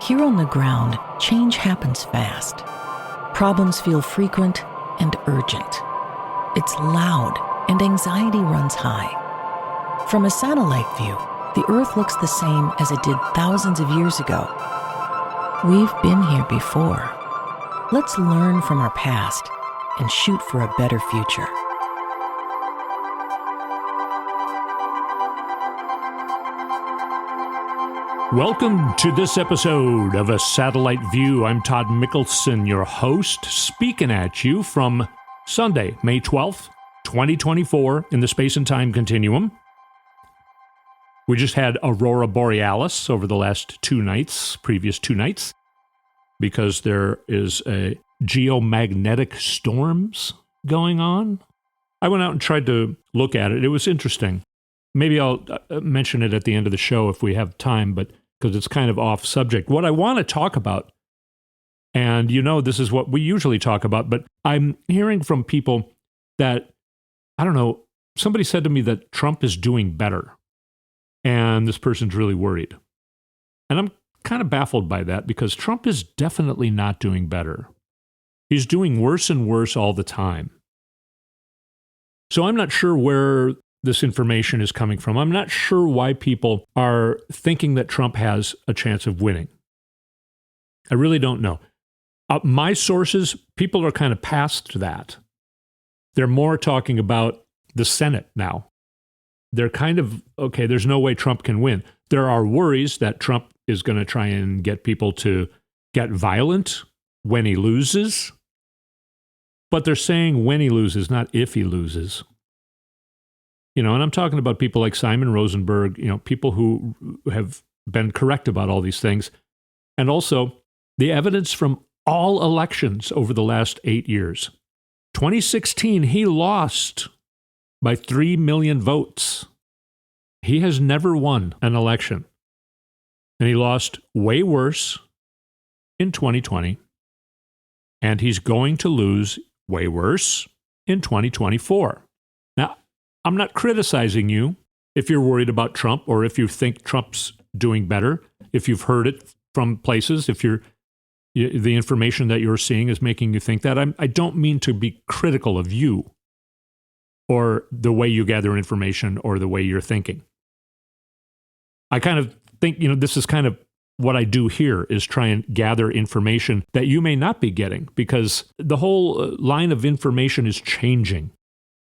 Here on the ground, change happens fast. Problems feel frequent and urgent. It's loud and anxiety runs high. From a satellite view, the Earth looks the same as it did thousands of years ago. We've been here before. Let's learn from our past and shoot for a better future. Welcome to this episode of A Satellite View. I'm Todd Mikkelson, your host, speaking at you from Sunday, May 12th, 2024, in the space and time continuum. We just had Aurora Borealis over the last previous two nights, because there is a geomagnetic storms going on. I went out and tried to look at it. It was interesting. Maybe I'll mention it at the end of the show if we have time, but because it's kind of off subject. What I want to talk about, and this is what we usually talk about, but I'm hearing from people that, somebody said to me that Trump is doing better, and this person's really worried. And I'm kind of baffled by that, because Trump is definitely not doing better. He's doing worse and worse all the time. So I'm not sure where this information is coming from. I'm not sure why people are thinking that Trump has a chance of winning. I really don't know. My sources, people are kind of past that. They're more talking about the Senate now. They're kind of, okay, there's no way Trump can win. There are worries that Trump is going to try and get people to get violent when he loses. But they're saying when he loses, not if he loses. And I'm talking about people like Simon Rosenberg, people who have been correct about all these things. And also the evidence from all elections over the last 8 years. 2016, he lost by 3 million votes. He has never won an election. And he lost way worse in 2020. And he's going to lose way worse in 2024. Now, I'm not criticizing you if you're worried about Trump, or if you think Trump's doing better, if you've heard it from places, if the information that you're seeing is making you think that. I don't mean to be critical of you or the way you gather information or the way you're thinking. I kind of think, this is kind of what I do here, is try and gather information that you may not be getting, because the whole line of information is changing.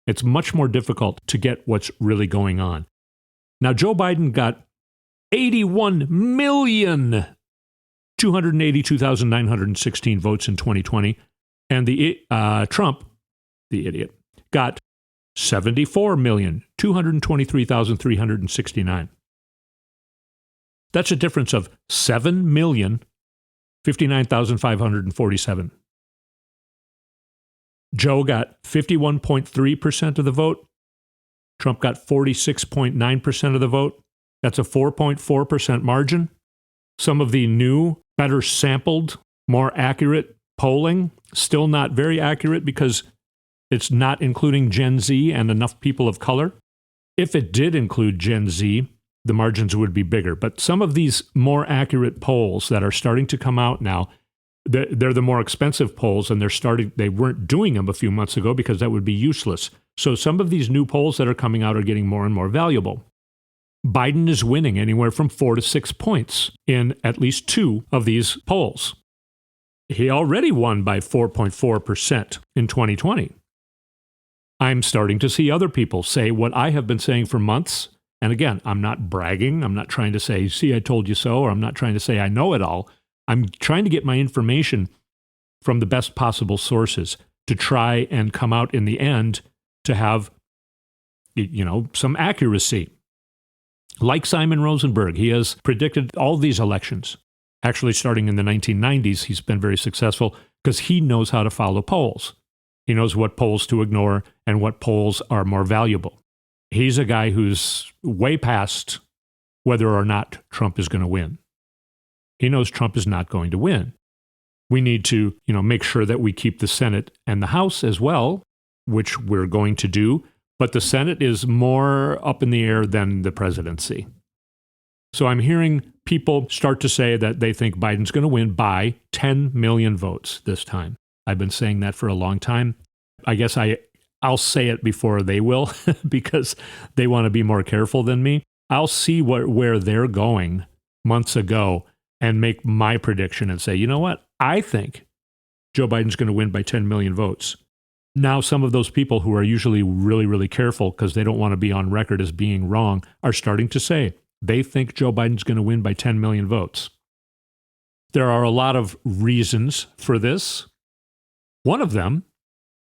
It's much more difficult to get what's really going on. Now, Joe Biden got 81,282,916 votes in 2020, and Trump, the idiot, got 74,223,369. That's a difference of 7,059,547. Joe got 51.3% of the vote. Trump got 46.9% of the vote. That's a 4.4% margin. Some of the new, better sampled, more accurate polling, still not very accurate because it's not including Gen Z and enough people of color. If it did include Gen Z, the margins would be bigger. But some of these more accurate polls that are starting to come out now, they're the more expensive polls, and they weren't doing them a few months ago because that would be useless. So some of these new polls that are coming out are getting more and more valuable. Biden is winning anywhere from 4 to 6 points in at least 2 of these polls. He already won by 4.4% in 2020. I'm starting to see other people say what I have been saying for months. And again, I'm not bragging. I'm not trying to say, see, I told you so, or I'm not trying to say I know it all. I'm trying to get my information from the best possible sources to try and come out in the end to have, some accuracy. Like Simon Rosenberg, he has predicted all these elections. Actually, starting in the 1990s, he's been very successful because he knows how to follow polls. He knows what polls to ignore and what polls are more valuable. He's a guy who's way past whether or not Trump is going to win. He knows Trump is not going to win. We need to, make sure that we keep the Senate and the House as well, which we're going to do. But the Senate is more up in the air than the presidency. So I'm hearing people start to say that they think Biden's going to win by 10 million votes this time. I've been saying that for a long time. I guess I'll say it before they will because they want to be more careful than me. I'll see where they're going months ago and make my prediction and say, you know what? I think Joe Biden's going to win by 10 million votes. Now, some of those people who are usually really, really careful because they don't want to be on record as being wrong are starting to say they think Joe Biden's going to win by 10 million votes. There are a lot of reasons for this. One of them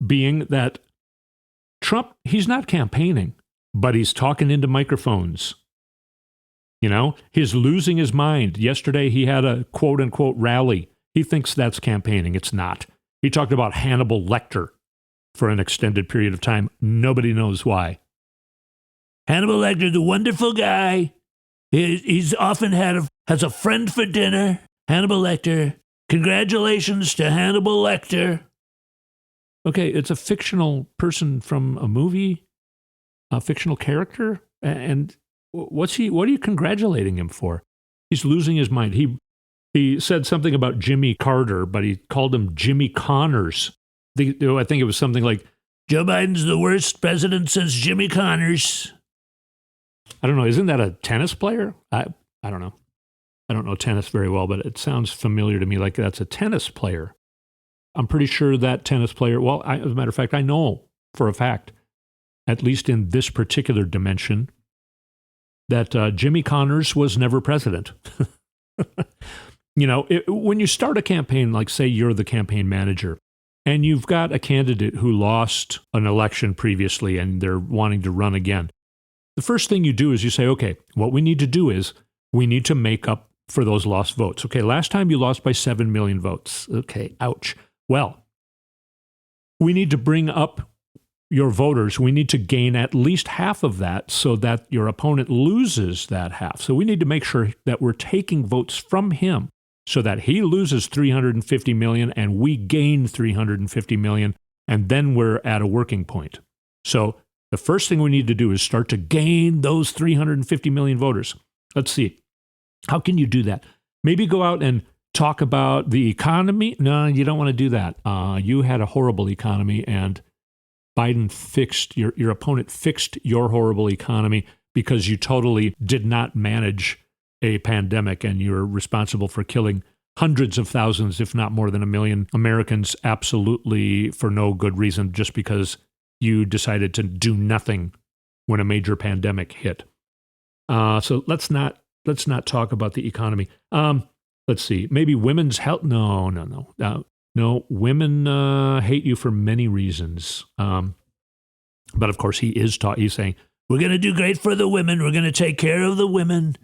being that Trump, he's not campaigning, but he's talking into microphones. You know, he's losing his mind. Yesterday, he had a quote-unquote rally. He thinks that's campaigning. It's not. He talked about Hannibal Lecter for an extended period of time. Nobody knows why. Hannibal Lecter's a wonderful guy. He's often has a friend for dinner. Hannibal Lecter. Congratulations to Hannibal Lecter. Okay, it's a fictional person from a movie, a fictional character, and what are you congratulating him for? He's losing his mind. He said something about Jimmy Carter, but he called him Jimmy Connors. I think it was something like, Joe Biden's the worst president since Jimmy Connors. I don't know. Isn't that a tennis player? I don't know. I don't know tennis very well, but it sounds familiar to me like that's a tennis player. I'm pretty sure that tennis player, as a matter of fact, I know for a fact, at least in this particular dimension, that Jimmy Connors was never president. You know, when you start a campaign, like say you're the campaign manager, and you've got a candidate who lost an election previously and they're wanting to run again, the first thing you do is you say, okay, what we need to do is we need to make up for those lost votes. Okay, last time you lost by 7 million votes. Okay, ouch. Well, we need to bring up your voters. We need to gain at least half of that so that your opponent loses that half. So we need to make sure that we're taking votes from him so that he loses 350 million and we gain 350 million, and then we're at a working point. So the first thing we need to do is start to gain those 350 million voters. Let's see. How can you do that? Maybe go out and talk about the economy. No, you don't want to do that. You had a horrible economy, and Biden fixed, your opponent fixed your horrible economy because you totally did not manage a pandemic, and you're responsible for killing hundreds of thousands, if not more than 1 million Americans, absolutely for no good reason, just because you decided to do nothing when a major pandemic hit. So let's not talk about the economy. Let's see. Maybe women's health. No. Women hate you for many reasons. But of course, he's saying, we're going to do great for the women. We're going to take care of the women.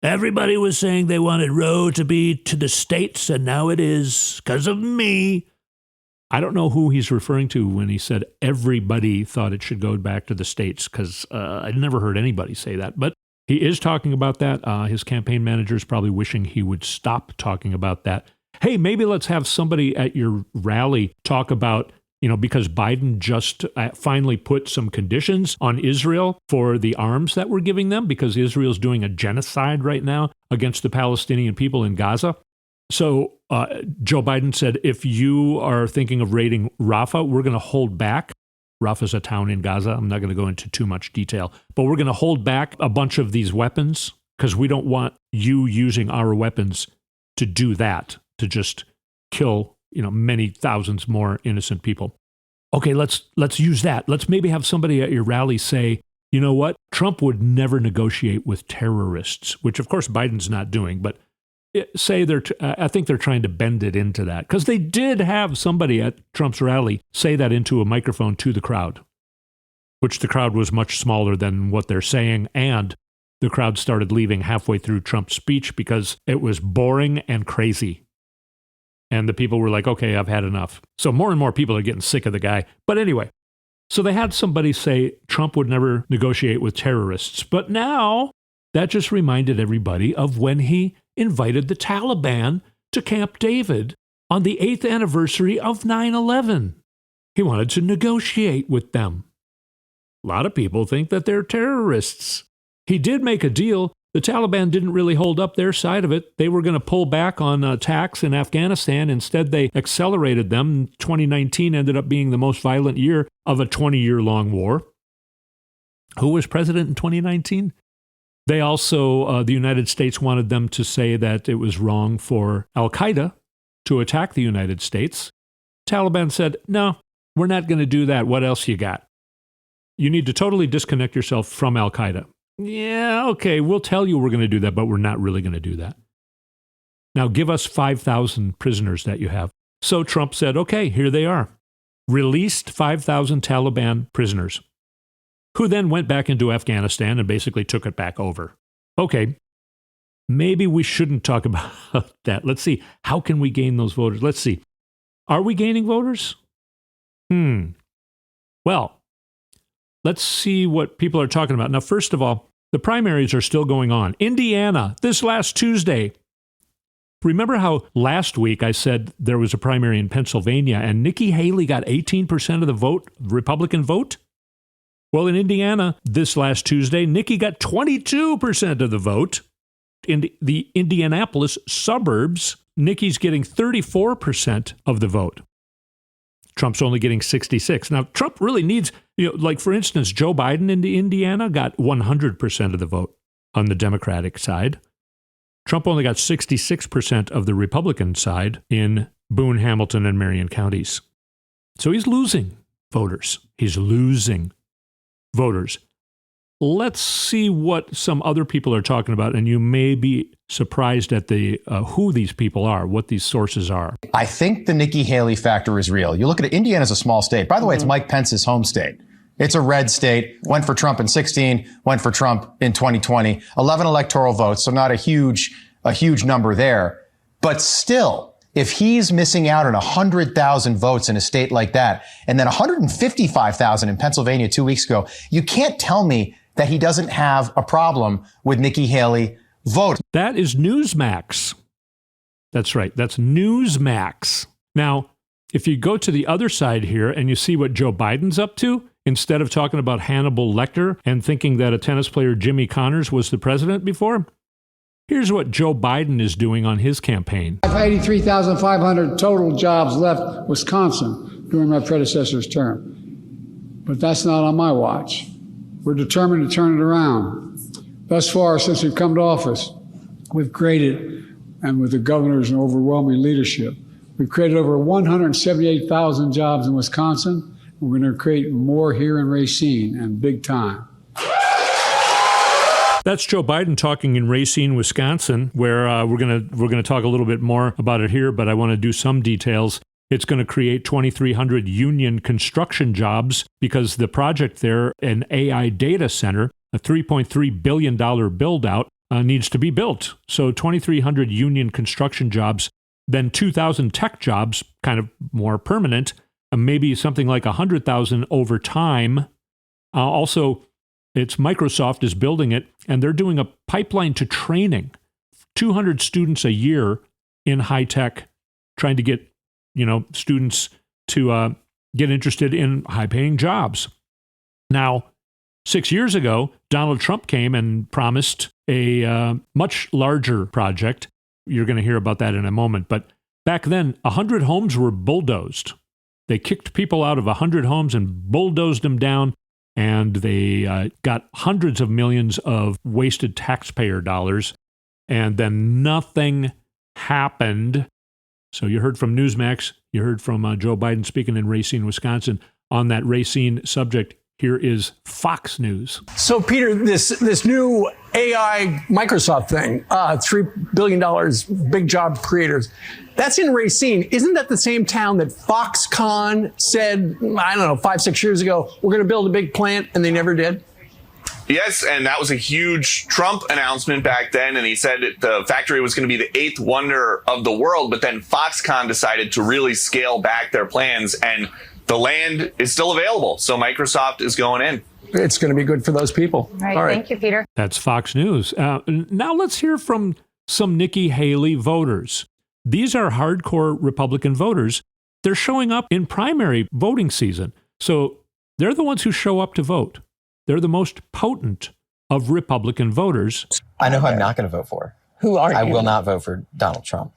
Everybody was saying they wanted Roe to be to the states, and now it is because of me. I don't know who he's referring to when he said everybody thought it should go back to the states, because I never heard anybody say that. But he is talking about that. His campaign manager is probably wishing he would stop talking about that. Hey, maybe let's have somebody at your rally talk about, because Biden just finally put some conditions on Israel for the arms that we're giving them, because Israel's doing a genocide right now against the Palestinian people in Gaza. So Joe Biden said, if you are thinking of raiding Rafah, we're going to hold back. Rafah's a town in Gaza. I'm not going to go into too much detail, but we're going to hold back a bunch of these weapons because we don't want you using our weapons to do that, to just kill, many thousands more innocent people. Okay, let's use that. Let's maybe have somebody at your rally say, you know what? Trump would never negotiate with terrorists, which of course Biden's not doing, but say I think they're trying to bend it into that, because they did have somebody at Trump's rally say that into a microphone to the crowd, which the crowd was much smaller than what they're saying, and the crowd started leaving halfway through Trump's speech because it was boring and crazy. And the people were like, okay, I've had enough. So more and more people are getting sick of the guy. But anyway, so they had somebody say Trump would never negotiate with terrorists. But now that just reminded everybody of when he invited the Taliban to Camp David on the 8th anniversary of 9/11. He wanted to negotiate with them. A lot of people think that they're terrorists. He did make a deal the Taliban didn't really hold up their side of it. They were going to pull back on attacks in Afghanistan. Instead, they accelerated them. 2019 ended up being the most violent year of a 20-year-long war. Who was president in 2019? They also, the United States wanted them to say that it was wrong for al-Qaeda to attack the United States. Taliban said, no, we're not going to do that. What else you got? You need to totally disconnect yourself from al-Qaeda. Yeah, okay, we'll tell you we're going to do that, but we're not really going to do that. Now give us 5,000 prisoners that you have. So Trump said, okay, here they are. Released 5,000 Taliban prisoners, who then went back into Afghanistan and basically took it back over. Okay, maybe we shouldn't talk about that. Let's see, how can we gain those voters? Let's see. Are we gaining voters? Well, let's see what people are talking about. Now, first of all, the primaries are still going on. Indiana, this last Tuesday. Remember how last week I said there was a primary in Pennsylvania and Nikki Haley got 18% of the vote, Republican vote? Well, in Indiana, this last Tuesday, Nikki got 22% of the vote. In the Indianapolis suburbs, Nikki's getting 34% of the vote. Trump's only getting 66. Now, Trump really needs, like for instance, Joe Biden in Indiana got 100% of the vote on the Democratic side. Trump only got 66% of the Republican side in Boone, Hamilton, and Marion counties. So he's losing voters. He's losing voters. Let's see what some other people are talking about, and you may be surprised at the who these people are, what these sources are. I think the Nikki Haley factor is real. You look at it, Indiana's a small state. By the way, it's Mike Pence's home state. It's a red state, went for Trump in 2016, went for Trump in 2020, 11 electoral votes, so not a huge number there. But still, if he's missing out on 100,000 votes in a state like that, and then 155,000 in Pennsylvania 2 weeks ago, you can't tell me that he doesn't have a problem with Nikki Haley vote. That is Newsmax. That's right. That's Newsmax. Now, if you go to the other side here and you see what Joe Biden's up to, instead of talking about Hannibal Lecter and thinking that a tennis player, Jimmy Connors, was the president before, here's what Joe Biden is doing on his campaign. 83,500 total jobs left Wisconsin during my predecessor's term. But that's not on my watch. We're determined to turn it around. Thus far, since we've come to office, we've created, and with the governor's overwhelming leadership, we've created over 178,000 jobs in Wisconsin. We're going to create more here in Racine, and big time. That's Joe Biden talking in Racine, Wisconsin, where we're gonna talk a little bit more about it here, but I want to do some details. It's going to create 2,300 union construction jobs because the project there, an AI data center, a $3.3 billion build-out, needs to be built. So 2,300 union construction jobs, then 2,000 tech jobs, kind of more permanent, maybe something like 100,000 over time. Also, it's Microsoft is building it, and they're doing a pipeline to training. 200 students a year in high tech, trying to get students to get interested in high-paying jobs. Now, 6 years ago, Donald Trump came and promised a much larger project. You're going to hear about that in a moment. But back then, 100 homes were bulldozed. They kicked people out of 100 homes and bulldozed them down, and they got hundreds of millions of wasted taxpayer dollars, and then nothing happened. So you heard from Newsmax, you heard from Joe Biden speaking in Racine, Wisconsin. On that Racine subject, here is Fox News. So, Peter, this new AI Microsoft thing, $3 billion, big job creators, that's in Racine. Isn't that the same town that Foxconn said, 5-6 years ago, we're going to build a big plant, and they never did? Yes, and that was a huge Trump announcement back then, and he said the factory was going to be the 8th wonder of the world, but then Foxconn decided to really scale back their plans, and the land is still available, so Microsoft is going in. It's going to be good for those people. All right. Thank you, Peter. That's Fox News. Now let's hear from some Nikki Haley voters. These are hardcore Republican voters. They're showing up in primary voting season, so they're the ones who show up to vote. They're the most potent of Republican voters. I know who I'm not going to vote for. Who are you? I will not vote for Donald Trump.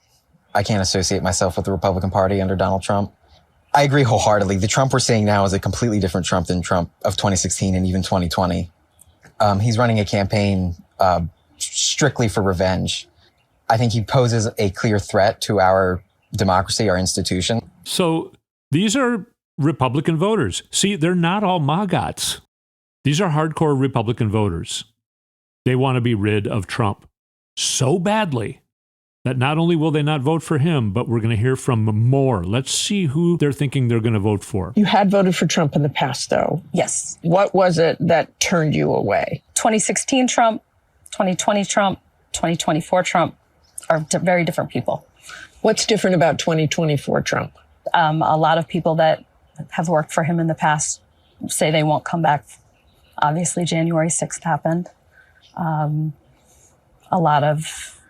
I can't associate myself with the Republican Party under Donald Trump. I agree wholeheartedly. The Trump we're seeing now is a completely different Trump than Trump of 2016 and even 2020. He's running a campaign strictly for revenge. I think he poses a clear threat to our democracy, our institution. So these are Republican voters. See, they're not all MAGAs. These are hardcore Republican voters. They want to be rid of Trump so badly that not only will they not vote for him, but we're going to hear from more. Let's see who they're thinking they're going to vote for. You had voted for Trump in the past, though. Yes. What was it that turned you away? 2016 Trump, 2020 Trump, 2024 Trump are very different people. What's different about 2024 Trump? A lot of people that have worked for him in the past say they won't come back. Obviously, January 6th happened. A lot of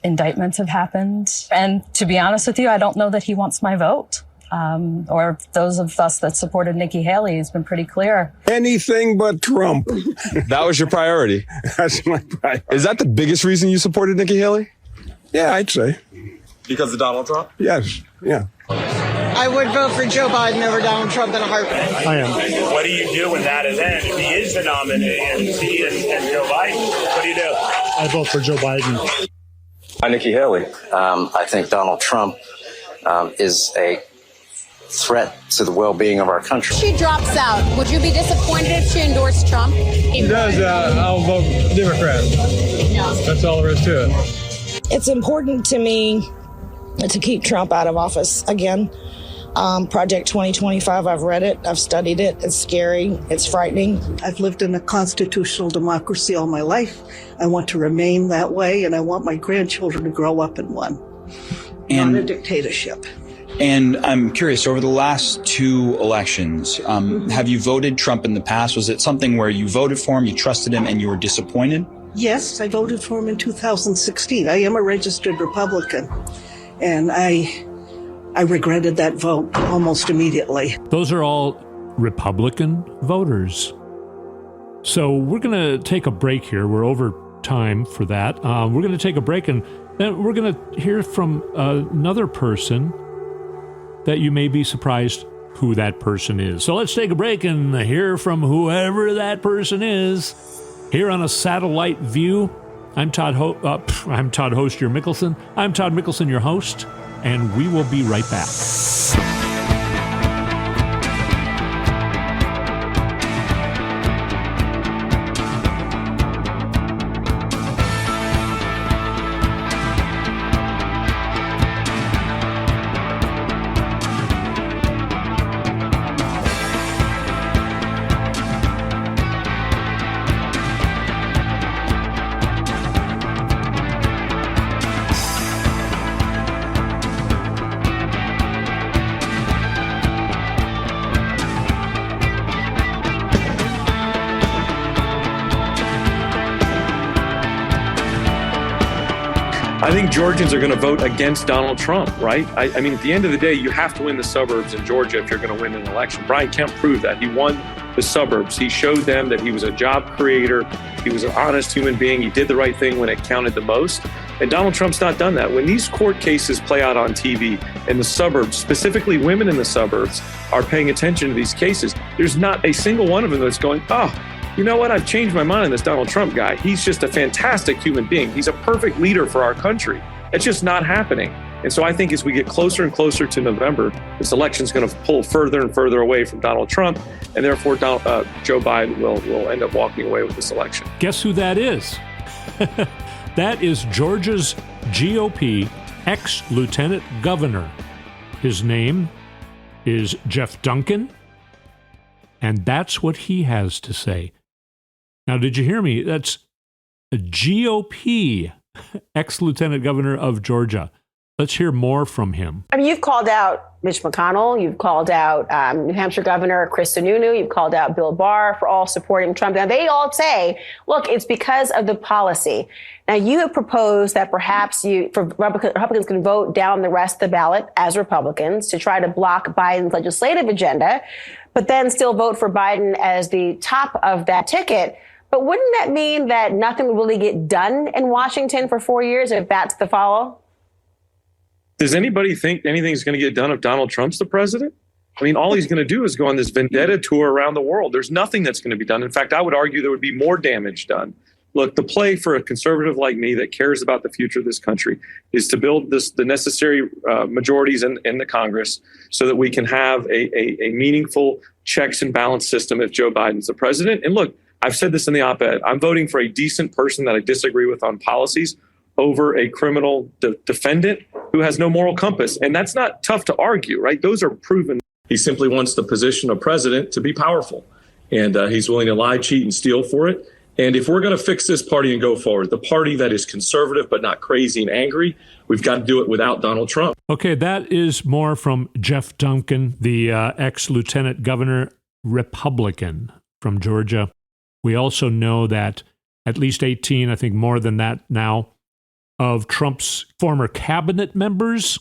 indictments have happened. And to be honest with you, I don't know that he wants my vote. Or those of us that supported Nikki Haley has been pretty clear. Anything but Trump. That was your priority. That's my priority. Is that the biggest reason you supported Nikki Haley? Yeah, I'd say. Because of Donald Trump? Yes, yeah. I would vote for Joe Biden over Donald Trump in a heartbeat. I am. What do you do in that event if he is the nominee and he and Joe Biden? What do you do? I vote for Joe Biden. Nikki Haley. I think Donald Trump is a threat to the well-being of our country. She drops out. Would you be disappointed if she endorsed Trump? If she does, I'll vote Democrat. No. That's all there is to it. It's important to me to keep Trump out of office again. Project 2025, I've read it, I've studied it. It's scary, it's frightening. I've lived in a constitutional democracy all my life. I want to remain that way, and I want my grandchildren to grow up in one, not a dictatorship. And I'm curious, over the last two elections, have you voted Trump in the past? Was it something where you voted for him, you trusted him, and you were disappointed? Yes, I voted for him in 2016. I am a registered Republican, and I regretted that vote almost immediately. Those are all Republican voters. So we're going to take a break here. We're over time for that. We're going to take a break, and then we're going to hear from another person that you may be surprised who that person is. So let's take a break and hear from whoever that person is here on A Satellite View. I'm Todd Host, your Mikkelson. I'm Todd Mikkelson, your host, and we will be right back. I think Georgians are going to vote against Donald Trump, right? I mean, at the end of the day, you have to win the suburbs in Georgia if you're going to win an election. Brian Kemp proved that. He won the suburbs. He showed them that he was a job creator. He was an honest human being. He did the right thing when it counted the most. And Donald Trump's not done that. When these court cases play out on TV in the suburbs, specifically women in the suburbs are paying attention to these cases, there's not a single one of them that's going, oh, you know what? I've changed my mind on this Donald Trump guy. He's just a fantastic human being. He's a perfect leader for our country. It's just not happening. And so I think as we get closer and closer to November, this election is going to pull further and further away from Donald Trump. And therefore, Joe Biden will end up walking away with this election. Guess who that is? That is Georgia's GOP ex-lieutenant governor. His name is Jeff Duncan. And that's what he has to say. Now, did you hear me? That's a GOP ex-lieutenant governor of Georgia. Let's hear more from him. I mean, you've called out Mitch McConnell. You've called out New Hampshire Governor Chris Sununu. You've called out Bill Barr for all supporting Trump. Now, they all say, look, it's because of the policy. Now, you have proposed that perhaps Republicans can vote down the rest of the ballot as Republicans to try to block Biden's legislative agenda, but then still vote for Biden as the top of that ticket. But wouldn't that mean that nothing will really get done in Washington for 4 years if that's the follow? Does anybody think anything's going to get done if Donald Trump's the president? I mean, all he's going to do is go on this vendetta tour around the world. There's nothing that's going to be done. In fact, I would argue there would be more damage done. Look, the play for a conservative like me that cares about the future of this country is to build the necessary majorities in the Congress so that we can have a meaningful checks and balance system if Joe Biden's the president. And look, I've said this in the op-ed. I'm voting for a decent person that I disagree with on policies over a criminal defendant who has no moral compass. And that's not tough to argue, right? Those are proven. He simply wants the position of president to be powerful. And he's willing to lie, cheat, and steal for it. And if we're going to fix this party and go forward, the party that is conservative but not crazy and angry, we've got to do it without Donald Trump. Okay, that is more from Jeff Duncan, the ex-lieutenant governor, Republican from Georgia. We also know that at least 18, I think more than that now, of Trump's former cabinet members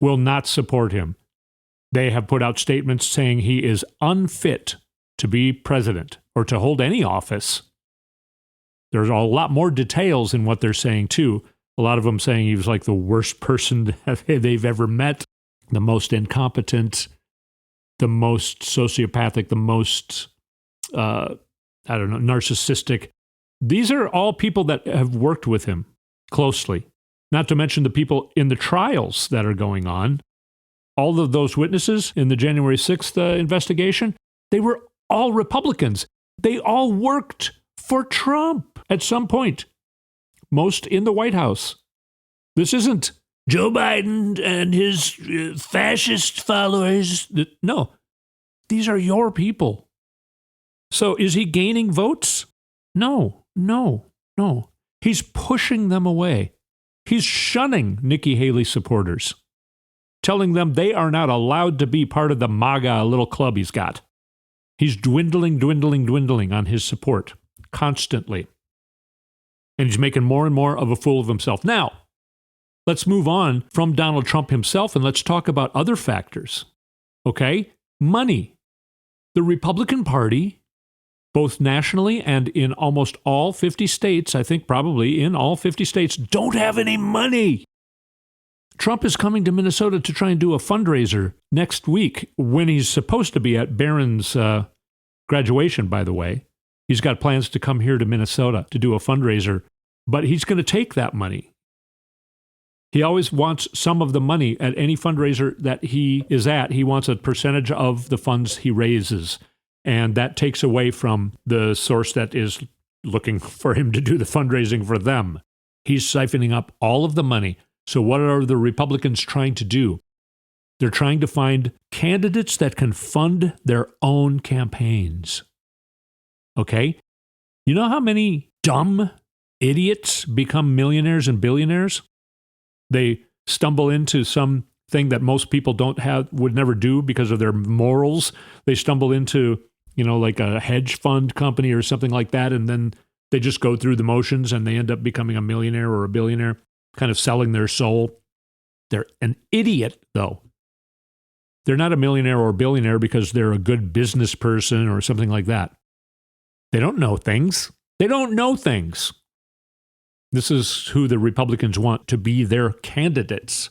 will not support him. They have put out statements saying he is unfit to be president or to hold any office. There's a lot more details in what they're saying, too. A lot of them saying he was like the worst person they've ever met, the most incompetent, the most sociopathic, the most, narcissistic. These are all people that have worked with him closely, not to mention the people in the trials that are going on. All of those witnesses in the January 6th investigation, they were all Republicans. They all worked for Trump at some point, most in the White House. This isn't Joe Biden and his fascist followers. No, these are your people. So is he gaining votes? No. He's pushing them away. He's shunning Nikki Haley supporters, telling them they are not allowed to be part of the MAGA little club he's got. He's dwindling on his support constantly. And he's making more and more of a fool of himself. Now, let's move on from Donald Trump himself and let's talk about other factors. Okay? Money. The Republican Party, both nationally and in almost all 50 states, I think probably in all 50 states, don't have any money. Trump is coming to Minnesota to try and do a fundraiser next week when he's supposed to be at Barron's graduation, by the way. He's got plans to come here to Minnesota to do a fundraiser, but he's going to take that money. He always wants some of the money at any fundraiser that he is at. He wants a percentage of the funds he raises, and that takes away from the source that is looking for him to do the fundraising for them. He's siphoning up all of the money. So what are the Republicans trying to do? They're trying to find candidates that can fund their own campaigns. Okay? You know how many dumb idiots become millionaires and billionaires? They stumble into something that most people would never do because of their morals. They stumble into, like a hedge fund company or something like that, and then they just go through the motions and they end up becoming a millionaire or a billionaire, kind of selling their soul. They're an idiot, though. They're not a millionaire or billionaire because they're a good business person or something like that. They don't know things. They don't know things. This is who the Republicans want to be their candidates.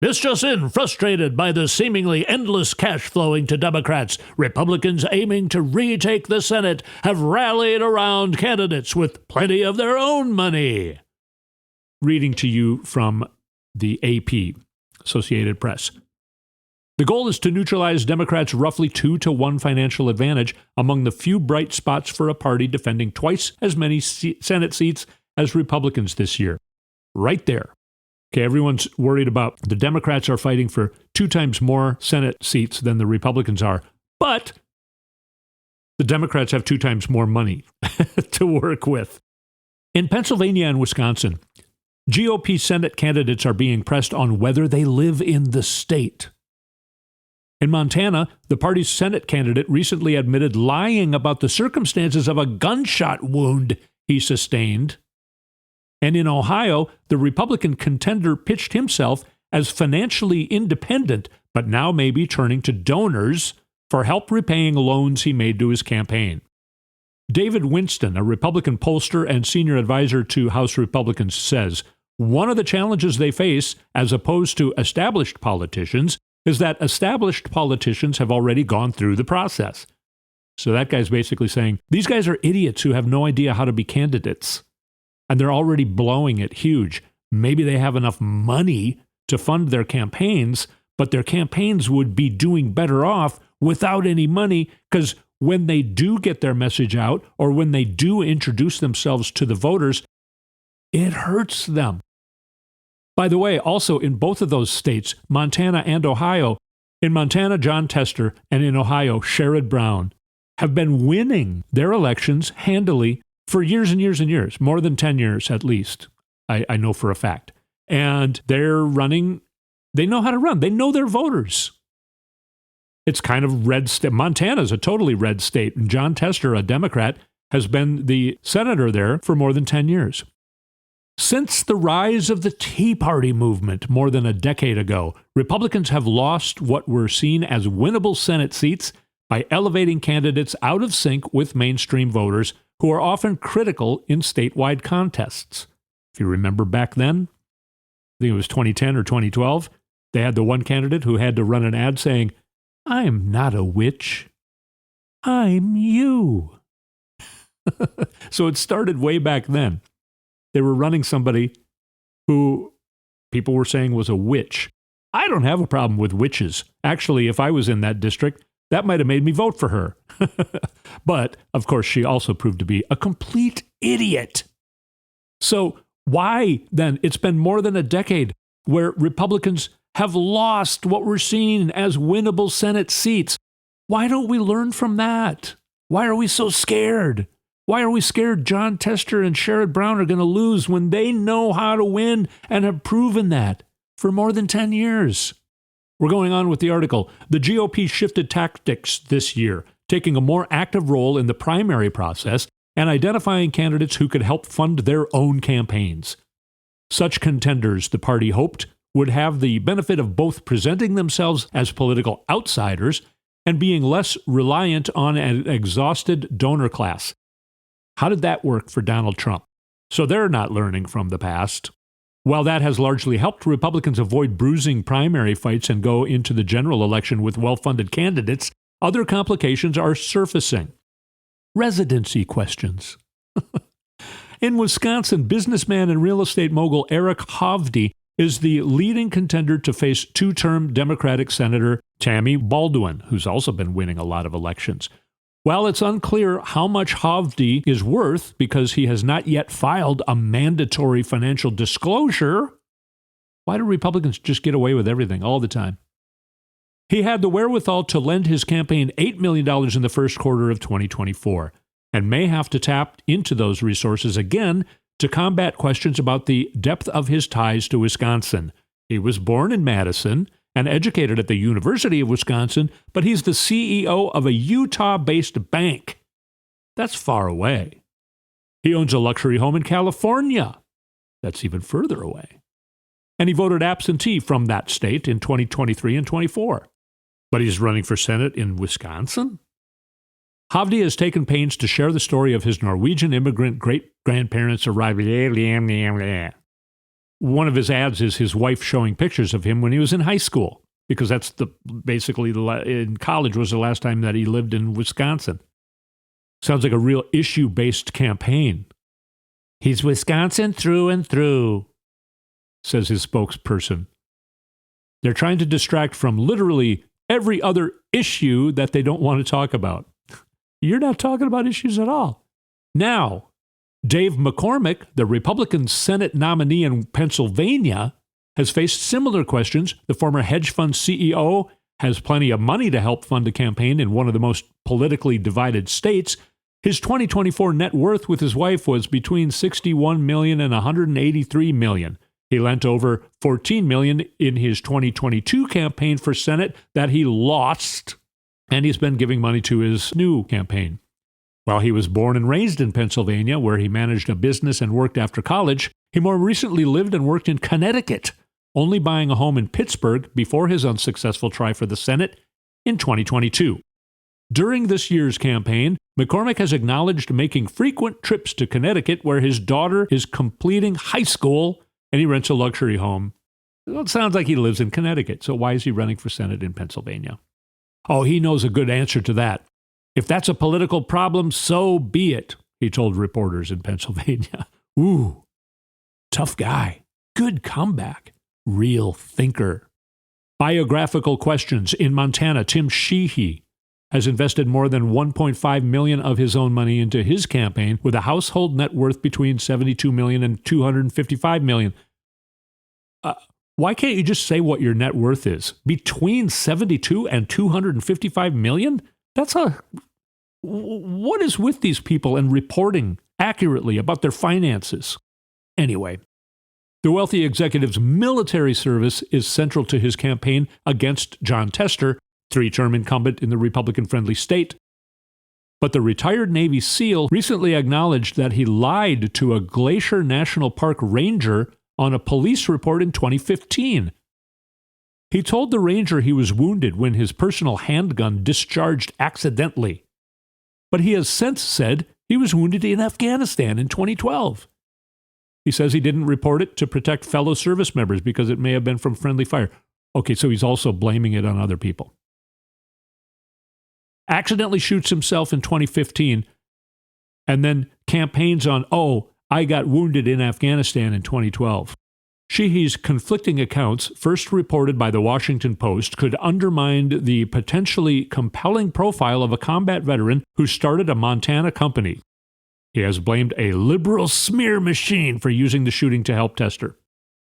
This just in, frustrated by the seemingly endless cash flowing to Democrats, Republicans aiming to retake the Senate have rallied around candidates with plenty of their own money. Reading to you from the AP, Associated Press. The goal is to neutralize Democrats' roughly 2-to-1 financial advantage among the few bright spots for a party defending twice as many Senate seats as Republicans this year. Right there. Okay, everyone's worried about the Democrats are fighting for 2 times more Senate seats than the Republicans are, but the Democrats have 2 times more money to work with. In Pennsylvania and Wisconsin, GOP Senate candidates are being pressed on whether they live in the state. In Montana, the party's Senate candidate recently admitted lying about the circumstances of a gunshot wound he sustained. And in Ohio, the Republican contender pitched himself as financially independent, but now may be turning to donors for help repaying loans he made to his campaign. David Winston, a Republican pollster and senior advisor to House Republicans, says one of the challenges they face, as opposed to established politicians, is that established politicians have already gone through the process. So that guy's basically saying, these guys are idiots who have no idea how to be candidates. And they're already blowing it huge. Maybe they have enough money to fund their campaigns, but their campaigns would be doing better off without any money, because when they do get their message out or when they do introduce themselves to the voters, it hurts them. By the way, also in both of those states, Montana and Ohio, in Montana, Jon Tester, and in Ohio, Sherrod Brown, have been winning their elections handily for years and years and years, more than 10 years at least, I know for a fact. And they're running, they know how to run. They know their voters. It's kind of red state. Montana's a totally red state, and Jon Tester, a Democrat, has been the senator there for more than 10 years. Since the rise of the Tea Party movement more than a decade ago, Republicans have lost what were seen as winnable Senate seats by elevating candidates out of sync with mainstream voters who are often critical in statewide contests. If you remember back then, I think it was 2010 or 2012, they had the one candidate who had to run an ad saying, "I'm not a witch, I'm you." So it started way back then. They were running somebody who people were saying was a witch. I don't have a problem with witches. Actually, if I was in that district, that might have made me vote for her. But, of course, she also proved to be a complete idiot. So why, then, it's been more than a decade where Republicans have lost what we're seeing as winnable Senate seats. Why don't we learn from that? Why are we so scared? Why are we scared Jon Tester and Sherrod Brown are going to lose when they know how to win and have proven that for more than 10 years? We're going on with the article. The GOP shifted tactics this year, taking a more active role in the primary process and identifying candidates who could help fund their own campaigns. Such contenders, the party hoped, would have the benefit of both presenting themselves as political outsiders and being less reliant on an exhausted donor class. How did that work for Donald Trump? So they're not learning from the past. While that has largely helped Republicans avoid bruising primary fights and go into the general election with well-funded candidates, other complications are surfacing. Residency questions. In Wisconsin, businessman and real estate mogul Eric Hovde is the leading contender to face two-term Democratic Senator Tammy Baldwin, who's also been winning a lot of elections. While it's unclear how much Hovde is worth because he has not yet filed a mandatory financial disclosure, why do Republicans just get away with everything all the time? He had the wherewithal to lend his campaign $8 million in the first quarter of 2024 and may have to tap into those resources again to combat questions about the depth of his ties to Wisconsin. He was born in Madison and educated at the University of Wisconsin, but he's the CEO of a Utah-based bank. That's far away. He owns a luxury home in California. That's even further away. And he voted absentee from that state in 2023 and 24. But he's running for Senate in Wisconsin? Hovde has taken pains to share the story of his Norwegian immigrant great-grandparents arriving. One of his ads is his wife showing pictures of him when he was in high school, because that's in college was the last time that he lived in Wisconsin. Sounds like a real issue-based campaign. He's Wisconsin through and through, says his spokesperson. They're trying to distract from literally every other issue that they don't want to talk about. You're not talking about issues at all. Now, Dave McCormick, the Republican Senate nominee in Pennsylvania, has faced similar questions. The former hedge fund CEO has plenty of money to help fund a campaign in one of the most politically divided states. His 2024 net worth with his wife was between $61 million and $183 million. He lent over $14 million in his 2022 campaign for Senate that he lost, and he's been giving money to his new campaign. While he was born and raised in Pennsylvania, where he managed a business and worked after college, he more recently lived and worked in Connecticut, only buying a home in Pittsburgh before his unsuccessful try for the Senate in 2022. During this year's campaign, McCormick has acknowledged making frequent trips to Connecticut where his daughter is completing high school and he rents a luxury home. Well, it sounds like he lives in Connecticut, so why is he running for Senate in Pennsylvania? Oh, he knows a good answer to that. If that's a political problem, so be it, he told reporters in Pennsylvania. Ooh, tough guy. Good comeback. Real thinker. Biographical questions. In Montana, Tim Sheehy has invested more than $1.5 million of his own money into his campaign with a household net worth between $72 million and $255 million. Why can't you just say what your net worth is? Between $72 and $255 million? What is with these people and reporting accurately about their finances? Anyway, the wealthy executive's military service is central to his campaign against John Tester, three-term incumbent in the Republican-friendly state. But the retired Navy SEAL recently acknowledged that he lied to a Glacier National Park ranger on a police report in 2015. He told the ranger he was wounded when his personal handgun discharged accidentally. But he has since said he was wounded in Afghanistan in 2012. He says he didn't report it to protect fellow service members because it may have been from friendly fire. Okay, so he's also blaming it on other people. Accidentally shoots himself in 2015 and then campaigns on, I got wounded in Afghanistan in 2012. Sheehy's conflicting accounts, first reported by the Washington Post, could undermine the potentially compelling profile of a combat veteran who started a Montana company. He has blamed a liberal smear machine for using the shooting to help Tester.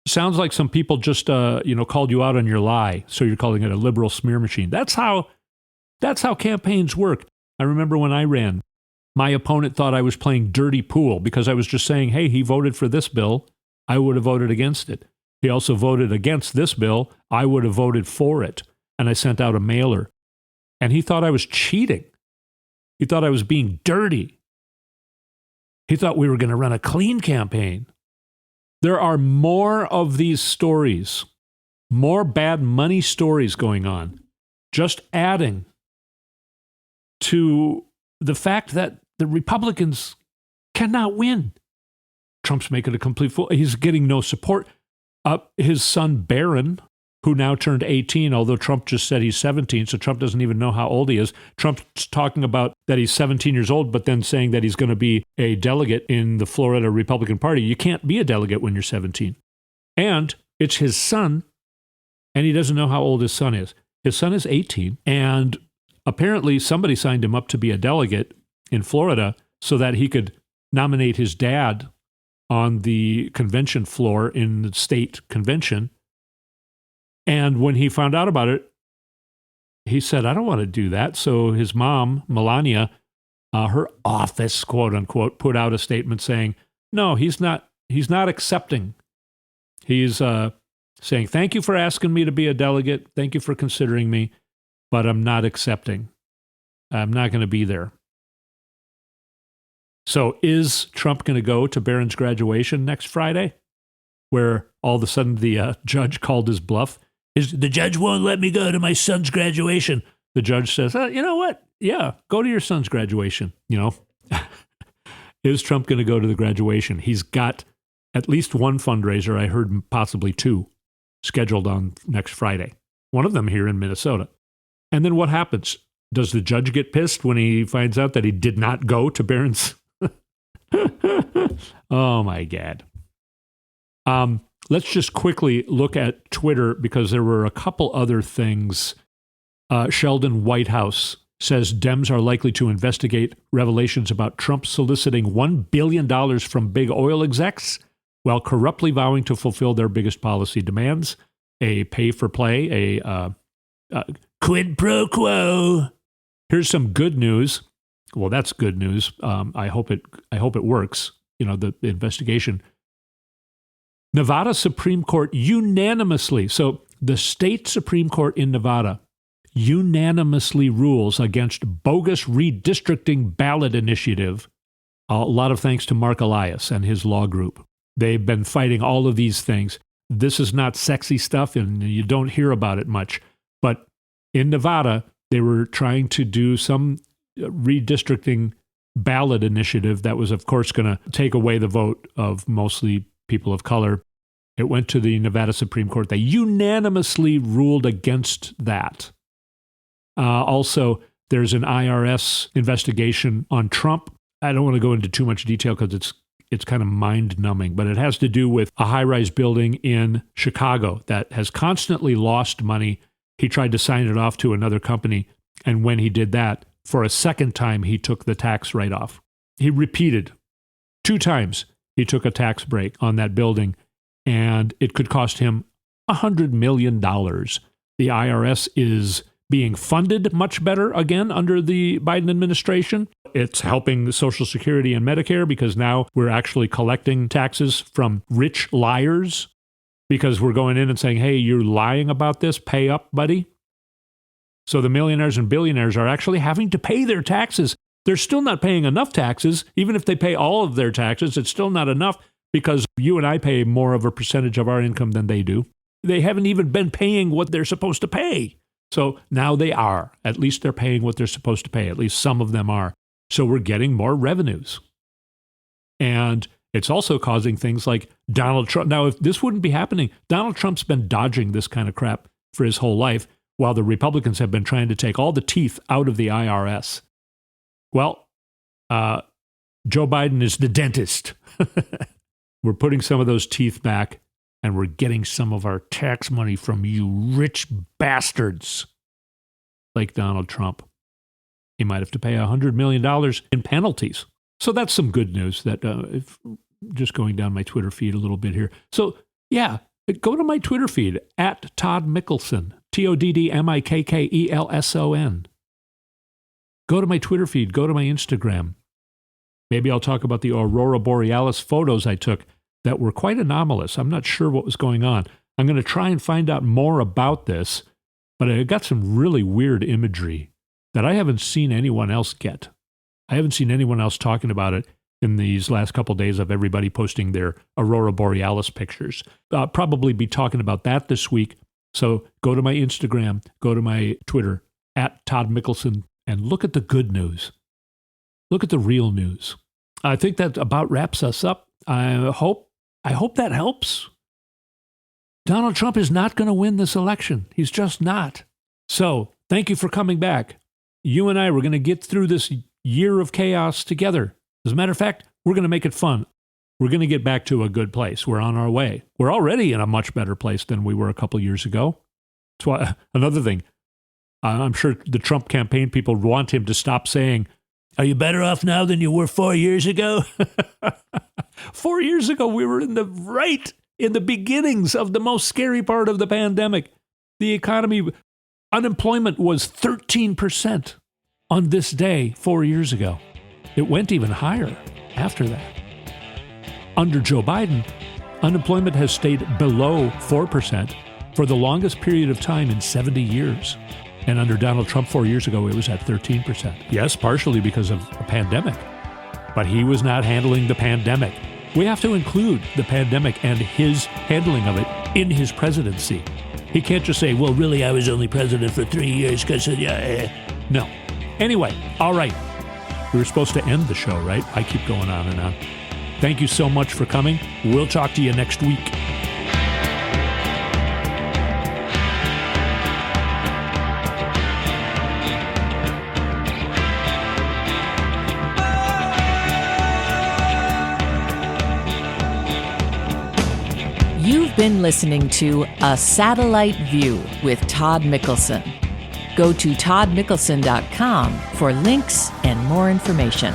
Sounds like some people just, called you out on your lie, so you're calling it a liberal smear machine. That's how campaigns work. I remember when I ran, my opponent thought I was playing dirty pool because I was just saying, hey, he voted for this bill. I would have voted against it. He also voted against this bill. I would have voted for it. And I sent out a mailer. And he thought I was cheating. He thought I was being dirty. He thought we were going to run a clean campaign. There are more of these stories, more bad money stories going on, just adding to the fact that the Republicans cannot win. Trump's making a complete fool. He's getting no support. His son, Barron, who now turned 18, although Trump just said he's 17, so Trump doesn't even know how old he is. Trump's talking about that he's 17 years old, but then saying that he's going to be a delegate in the Florida Republican Party. You can't be a delegate when you're 17. And it's his son, and he doesn't know how old his son is. His son is 18, and apparently somebody signed him up to be a delegate in Florida so that he could nominate his dad on the convention floor in the state convention. And when he found out about it, he said, I don't want to do that. So his mom, Melania, her office, quote unquote, put out a statement saying, no, he's not accepting. He's saying, thank you for asking me to be a delegate. Thank you for considering me, but I'm not accepting. I'm not going to be there. So is Trump going to go to Barron's graduation next Friday, where all of a sudden the judge called his bluff? The judge won't let me go to my son's graduation. The judge says, you know what? Yeah, go to your son's graduation. Is Trump going to go to the graduation? He's got at least one fundraiser, I heard possibly two, scheduled on next Friday. One of them here in Minnesota. And then what happens? Does the judge get pissed when he finds out that he did not go to Barron's? Oh, my God. Let's just quickly look at Twitter because there were a couple other things. Sheldon Whitehouse says Dems are likely to investigate revelations about Trump soliciting $1 billion from big oil execs while corruptly vowing to fulfill their biggest policy demands, a pay-for-play, a quid pro quo. Here's some good news. Well, that's good news. I hope it works. The investigation. Nevada Supreme Court unanimously, so the state Supreme Court in Nevada unanimously rules against bogus redistricting ballot initiative. A lot of thanks to Mark Elias and his law group. They've been fighting all of these things. This is not sexy stuff, and you don't hear about it much. But in Nevada, They were trying to do some redistricting ballot initiative that was, of course, going to take away the vote of mostly people of color. It went to the Nevada Supreme Court. They unanimously ruled against that. Also, there's an IRS investigation on Trump. I don't want to go into too much detail because it's kind of mind-numbing, but it has to do with a high-rise building in Chicago that has constantly lost money. He tried to sign it off to another company, and when he did that, for a second time, he took the tax write-off. He repeated 2 times he took a tax break on that building, and it could cost him $100 million. The IRS is being funded much better again under the Biden administration. It's helping Social Security and Medicare because now we're actually collecting taxes from rich liars because we're going in and saying, hey, you're lying about this, pay up, buddy. So the millionaires and billionaires are actually having to pay their taxes. They're still not paying enough taxes. Even if they pay all of their taxes, it's still not enough because you and I pay more of a percentage of our income than they do. They haven't even been paying what they're supposed to pay. So now they are. At least they're paying what they're supposed to pay. At least some of them are. So we're getting more revenues. And it's also causing things like Donald Trump. Now, if this wouldn't be happening, Donald Trump's been dodging this kind of crap for his whole life, while the Republicans have been trying to take all the teeth out of the IRS. Well, Joe Biden is the dentist. We're putting some of those teeth back, and we're getting some of our tax money from you rich bastards like Donald Trump. He might have to pay $100 million in penalties. So that's some good news that if just going down my Twitter feed a little bit here. So yeah, go to my Twitter feed at Todd Mikkelson, ToddMikkelson. Go to my Twitter feed, go to my Instagram. Maybe I'll talk about the Aurora Borealis photos I took that were quite anomalous. I'm not sure what was going on. I'm going to try and find out more about this, but I got some really weird imagery that I haven't seen anyone else get. I haven't seen anyone else talking about it in these last couple of days of everybody posting their Aurora Borealis pictures. I'll probably be talking about that this week. So go to my Instagram, go to my Twitter, at Todd Mikkelson, and look at the good news. Look at the real news. I think that about wraps us up. I hope that helps. Donald Trump is not going to win this election. He's just not. So thank you for coming back. You and I, we're going to get through this year of chaos together. As a matter of fact, we're going to make it fun. We're going to get back to a good place. We're on our way. We're already in a much better place than we were a couple years ago. That's why, another thing, I'm sure the Trump campaign people want him to stop saying, are you better off now than you were 4 years ago? 4 years ago, we were in the beginnings of the most scary part of the pandemic. The economy, unemployment was 13% on this day 4 years ago. It went even higher after that. Under Joe Biden, unemployment has stayed below 4% for the longest period of time in 70 years. And under Donald Trump 4 years ago, it was at 13%. Yes, partially because of a pandemic, but he was not handling the pandemic. We have to include the pandemic and his handling of it in his presidency. He can't just say, well, really, I was only president for 3 years because, no. Anyway, all right. We were supposed to end the show, right? I keep going on and on. Thank you so much for coming. We'll talk to you next week. You've been listening to A Satellite View with Todd Mikkelson. Go to toddmikkelson.com for links and more information.